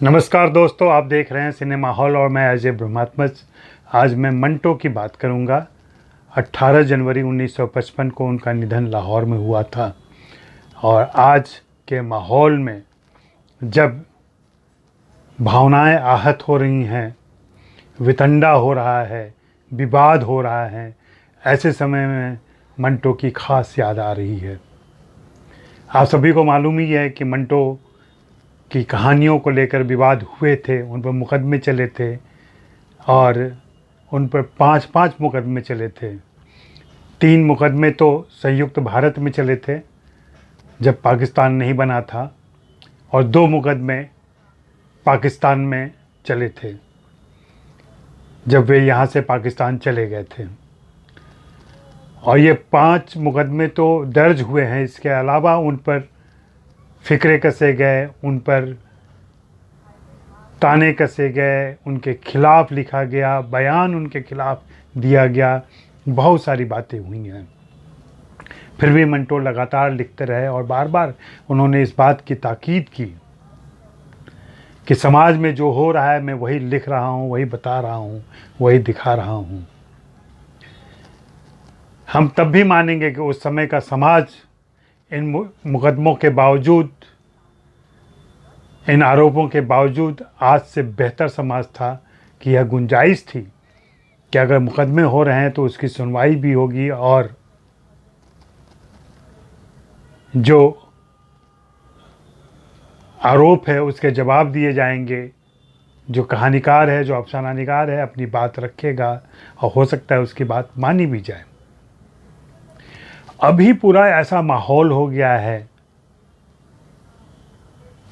नमस्कार दोस्तों, आप देख रहे हैं सिनेमा हॉल और मैं अजय ब्रह्मात्मज। आज मैं मंटो की बात करूंगा। 18 जनवरी 1955 को उनका निधन लाहौर में हुआ था और आज के माहौल में जब भावनाएं आहत हो रही हैं, वितंडा हो रहा है, विवाद हो रहा है, ऐसे समय में मंटो की खास याद आ रही है। आप सभी को मालूम ही है कि मंटो की कहानियों को लेकर विवाद हुए थे, उन पर मुकदमे चले थे और उन पर 5-5 मुकदमे चले थे। 3 मुकदमे तो संयुक्त भारत में चले थे जब पाकिस्तान नहीं बना था और 2 मुकदमे पाकिस्तान में चले थे जब वे यहाँ से पाकिस्तान चले गए थे। और ये 5 मुकदमे तो दर्ज हुए हैं। इसके अलावा उन पर फिक्रे कसे गए, उन पर ताने कसे गए, उनके खिलाफ़ लिखा गया, बयान उनके खिलाफ़ दिया गया, बहुत सारी बातें हुई हैं। फिर भी मंटो लगातार लिखते रहे और बार बार उन्होंने इस बात की ताकीद की कि समाज में जो हो रहा है मैं वही लिख रहा हूँ, वही बता रहा हूँ, वही दिखा रहा हूँ। हम तब भी मानेंगे कि उस समय का समाज इन मुकदमों के बावजूद, इन आरोपों के बावजूद आज से बेहतर समाज था कि यह गुंजाइश थी कि अगर मुकदमे हो रहे हैं तो उसकी सुनवाई भी होगी और जो आरोप है उसके जवाब दिए जाएंगे। जो कहानीकार है, जो अफसानानिगार है, अपनी बात रखेगा और हो सकता है उसकी बात मानी भी जाए। अभी पूरा ऐसा माहौल हो गया है।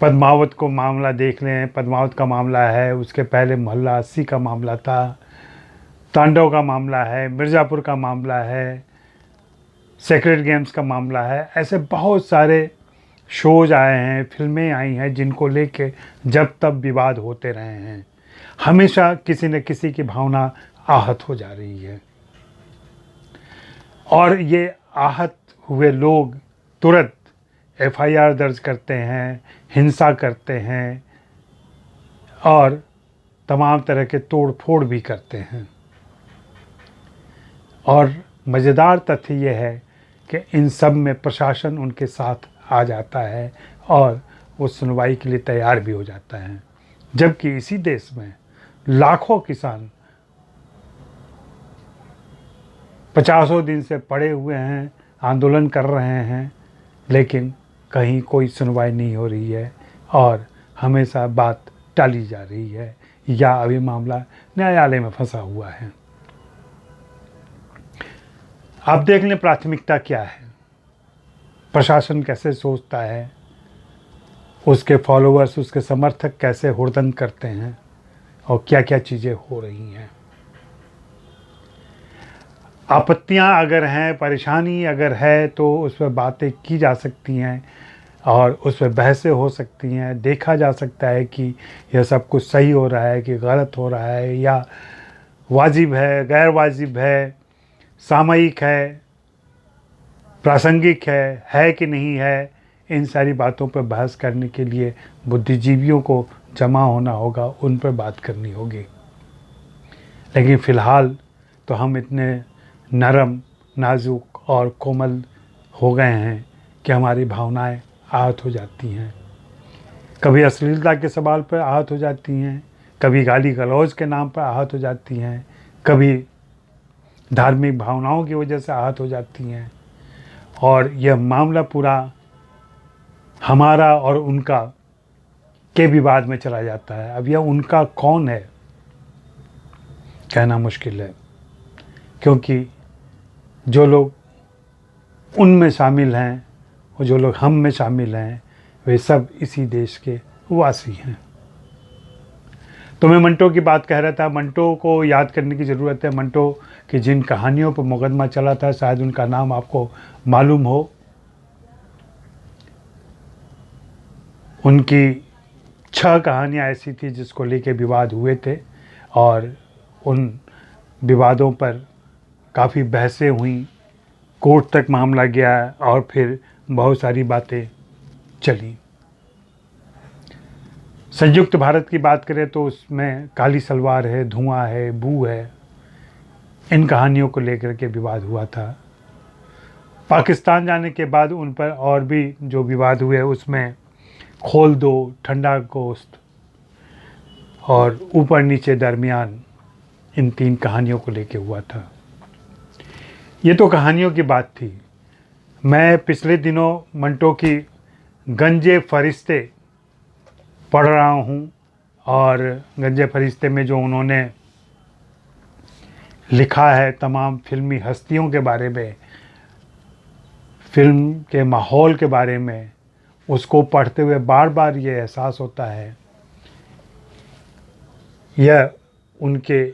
पद्मावत को मामला देख लें, पद्मावत का मामला है, उसके पहले मोहल्ला 80 का मामला था, तांडव का मामला है, मिर्ज़ापुर का मामला है, सेक्रेड गेम्स का मामला है। ऐसे बहुत सारे शोज आए हैं, फिल्में आई हैं जिनको लेके जब तब विवाद होते रहे हैं। हमेशा किसी न किसी की भावना आहत हो जा रही है और ये आहत हुए लोग तुरंत एफआईआर दर्ज करते हैं, हिंसा करते हैं और तमाम तरह के तोड़ फोड़ भी करते हैं। और मज़ेदार तथ्य ये है कि इन सब में प्रशासन उनके साथ आ जाता है और वो सुनवाई के लिए तैयार भी हो जाता है। जबकि इसी देश में लाखों किसान 50 दिन से पड़े हुए हैं, आंदोलन कर रहे हैं, लेकिन कहीं कोई सुनवाई नहीं हो रही है और हमेशा बात टाली जा रही है या अभी मामला न्यायालय में फंसा हुआ है। आप देख लें प्राथमिकता क्या है, प्रशासन कैसे सोचता है, उसके फॉलोअर्स, उसके समर्थक कैसे हुड़दंग करते हैं और क्या क्या चीज़ें हो रही हैं। आपत्तियां अगर हैं, परेशानी अगर है तो उस पर बातें की जा सकती हैं और उस पर बहसें हो सकती हैं। देखा जा सकता है कि यह सब कुछ सही हो रहा है कि गलत हो रहा है या वाजिब है, गैर वाजिब है, सामयिक है, प्रासंगिक है कि नहीं है। इन सारी बातों पर बहस करने के लिए बुद्धिजीवियों को जमा होना होगा, उन पर बात करनी होगी। लेकिन फ़िलहाल तो हम इतने नरम, नाजुक और कोमल हो गए हैं कि हमारी भावनाएं आहत हो जाती हैं। कभी अश्लीलता के सवाल पर आहत हो जाती हैं, कभी गाली गलौज के नाम पर आहत हो जाती हैं, कभी धार्मिक भावनाओं की वजह से आहत हो जाती हैं। और यह मामला पूरा हमारा और उनका के विवाद में चला जाता है। अब यह उनका कौन है कहना मुश्किल है, क्योंकि जो लोग उनमें शामिल हैं और जो लोग हम में शामिल हैं वे सब इसी देश के वासी हैं। तो मैं मंटो की बात कह रहा था। मंटो को याद करने की ज़रूरत है। मंटो की जिन कहानियों पर मुकदमा चला था, शायद उनका नाम आपको मालूम हो। उनकी 6 कहानियाँ ऐसी थी जिसको लेके विवाद हुए थे और उन विवादों पर काफ़ी बहसें हुई, कोर्ट तक मामला गया और फिर बहुत सारी बातें चली। संयुक्त भारत की बात करें तो उसमें काली सलवार है, धुआं है, बू है, इन कहानियों को लेकर के विवाद हुआ था। पाकिस्तान जाने के बाद उन पर और भी जो विवाद हुए उसमें खोल दो, ठंडा गोश्त और ऊपर नीचे दरमियान, इन 3 कहानियों को लेके हुआ था। ये तो कहानियों की बात थी। मैं पिछले दिनों मंटो की गंजे फरिश्ते पढ़ रहा हूँ और गंजे फरिश्ते में जो उन्होंने लिखा है तमाम फिल्मी हस्तियों के बारे में, फिल्म के माहौल के बारे में, उसको पढ़ते हुए बार बार ये एहसास होता है, यह उनके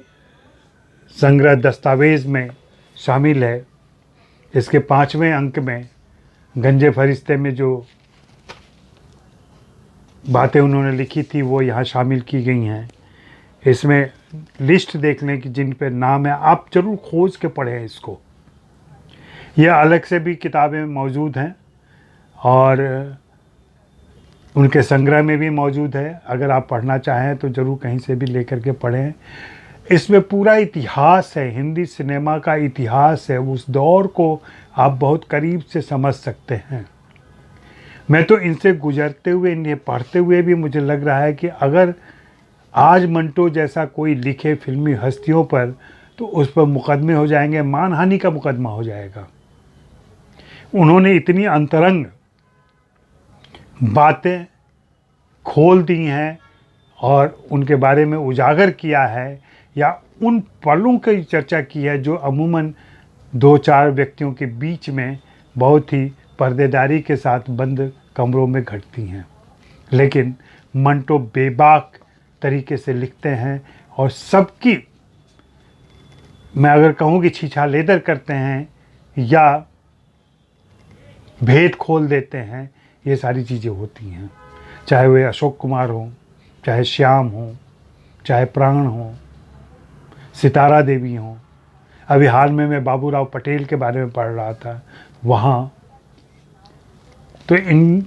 संग्रह दस्तावेज़ में शामिल है। इसके 5वें अंक में गंजे फरिश्ते में जो बातें उन्होंने लिखी थी वो यहाँ शामिल की गई हैं। इसमें लिस्ट देख लें कि जिन पे नाम है, आप ज़रूर खोज के पढ़ें इसको। यह अलग से भी किताबें मौजूद हैं और उनके संग्रह में भी मौजूद है। अगर आप पढ़ना चाहें तो ज़रूर कहीं से भी लेकर के पढ़ें। इसमें पूरा इतिहास है, हिंदी सिनेमा का इतिहास है, उस दौर को आप बहुत करीब से समझ सकते हैं। मैं तो इनसे गुजरते हुए, इन्हें पढ़ते हुए भी मुझे लग रहा है कि अगर आज मंटो जैसा कोई लिखे फिल्मी हस्तियों पर, तो उस पर मुकदमे हो जाएंगे, मानहानि का मुकदमा हो जाएगा। उन्होंने इतनी अंतरंग बातें खोल दी हैं और उनके बारे में उजागर किया है, या उन पलों की चर्चा की है जो अमूमन 2-4 व्यक्तियों के बीच में बहुत ही पर्देदारी के साथ बंद कमरों में घटती हैं। लेकिन मंटो बेबाक तरीके से लिखते हैं और सबकी, मैं अगर कहूँ कि छीछालेदर करते हैं या भेद खोल देते हैं, ये सारी चीज़ें होती हैं। चाहे वे अशोक कुमार हों, चाहे श्याम हों, चाहे प्राण हों, सितारा देवी हों। अभी हाल में मैं बाबूराव पटेल के बारे में पढ़ रहा था, वहाँ तो इन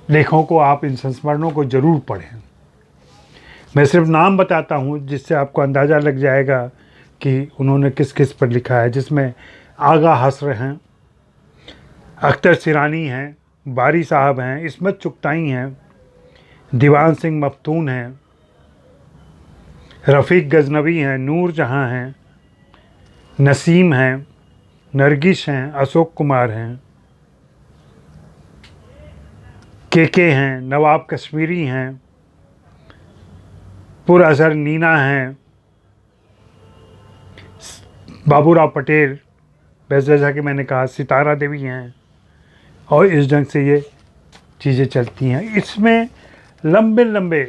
लेखों को, आप इन संस्मरणों को ज़रूर पढ़ें। मैं सिर्फ नाम बताता हूँ जिससे आपको अंदाज़ा लग जाएगा कि उन्होंने किस किस पर लिखा है। जिसमें आगा हसर हैं, अख्तर सिरानी हैं, बारी साहब हैं, इस्मत चुगताई हैं, दीवान सिंह मफ्तून हैं, रफ़ीक गजनवी हैं, नूर जहाँ हैं, नसीम हैं, नरगिस हैं, अशोक कुमार हैं, के हैं, नवाब कश्मीरी हैं, पुर अजहर नीना हैं, बाबूराव पटेल, जैसा कि मैंने कहा, सितारा देवी हैं, और इस ढंग से ये चीज़ें चलती हैं। इसमें लंबे लंबे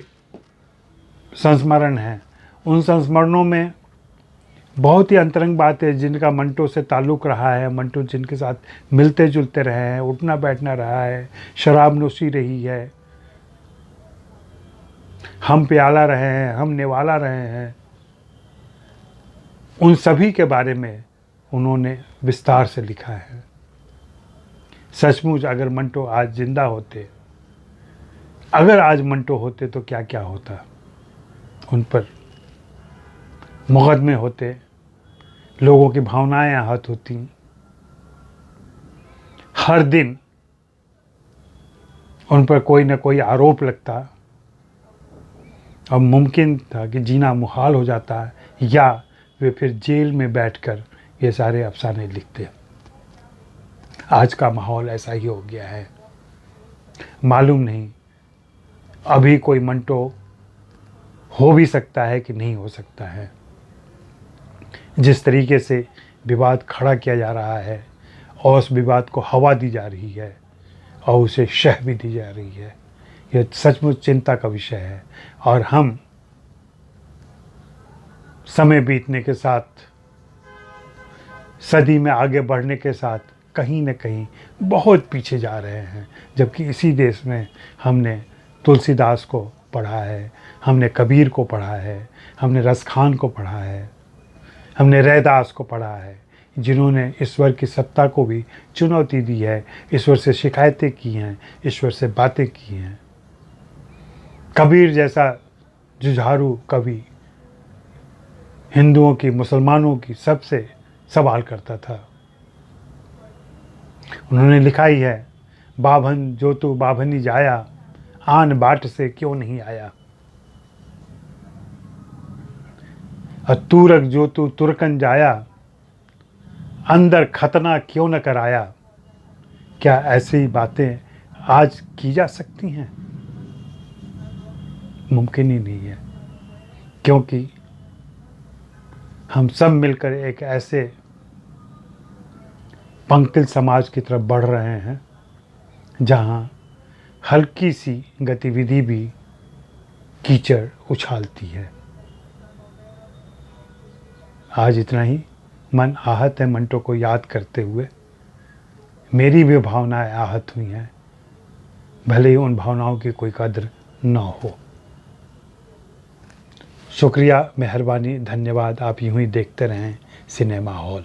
संस्मरण हैं। उन संस्मरणों में बहुत ही अंतरंग बातें जिनका मंटो से ताल्लुक़ रहा है, मंटो जिनके साथ मिलते जुलते रहे हैं, उठना बैठना रहा है, शराब नोशी रही है, हम प्याला रहे हैं, हम निवाला रहे हैं, उन सभी के बारे में उन्होंने विस्तार से लिखा है। सचमुच अगर मंटो आज जिंदा होते, अगर आज मंटो होते तो क्या क्या होता। उन पर मुकदमे होते, लोगों की भावनाएं आहत होती, हर दिन उन पर कोई न कोई आरोप लगता, और मुमकिन था कि जीना मुहाल हो जाता, या वे फिर जेल में बैठकर ये सारे अफसाने लिखते। आज का माहौल ऐसा ही हो गया है। मालूम नहीं अभी कोई मंटो हो भी सकता है कि नहीं हो सकता है। जिस तरीके से विवाद खड़ा किया जा रहा है और उस विवाद को हवा दी जा रही है और उसे शह भी दी जा रही है, यह सचमुच चिंता का विषय है। और हम समय बीतने के साथ, सदी में आगे बढ़ने के साथ कहीं न कहीं बहुत पीछे जा रहे हैं। जबकि इसी देश में हमने तुलसीदास को पढ़ा है, हमने कबीर को पढ़ा है, हमने रसखान को पढ़ा है, हमने रैदास को पढ़ा है, जिन्होंने ईश्वर की सत्ता को भी चुनौती दी है, ईश्वर से शिकायतें की हैं, ईश्वर से बातें की हैं। कबीर जैसा जुझारू कवि हिंदुओं की, मुसलमानों की, सबसे सवाल करता था। उन्होंने लिखा ही है, बाभन जो तू बाभनी जाया, आन बाट से क्यों नहीं आया। और तूरक जो तू तुरकन जाया, अंदर खतना क्यों न कराया। क्या ऐसी बातें आज की जा सकती हैं? मुमकिन ही नहीं है, क्योंकि हम सब मिलकर एक ऐसे पंकिल समाज की तरफ बढ़ रहे हैं जहां हल्की सी गतिविधि भी कीचड़ उछालती है। आज इतना ही। मन आहत है मंटो को याद करते हुए। मेरी भी भावनाएं आहत हुई हैं, भले ही उन भावनाओं की कोई कद्र न हो। शुक्रिया, मेहरबानी, धन्यवाद। आप यूं ही देखते रहें सिनेमा हॉल।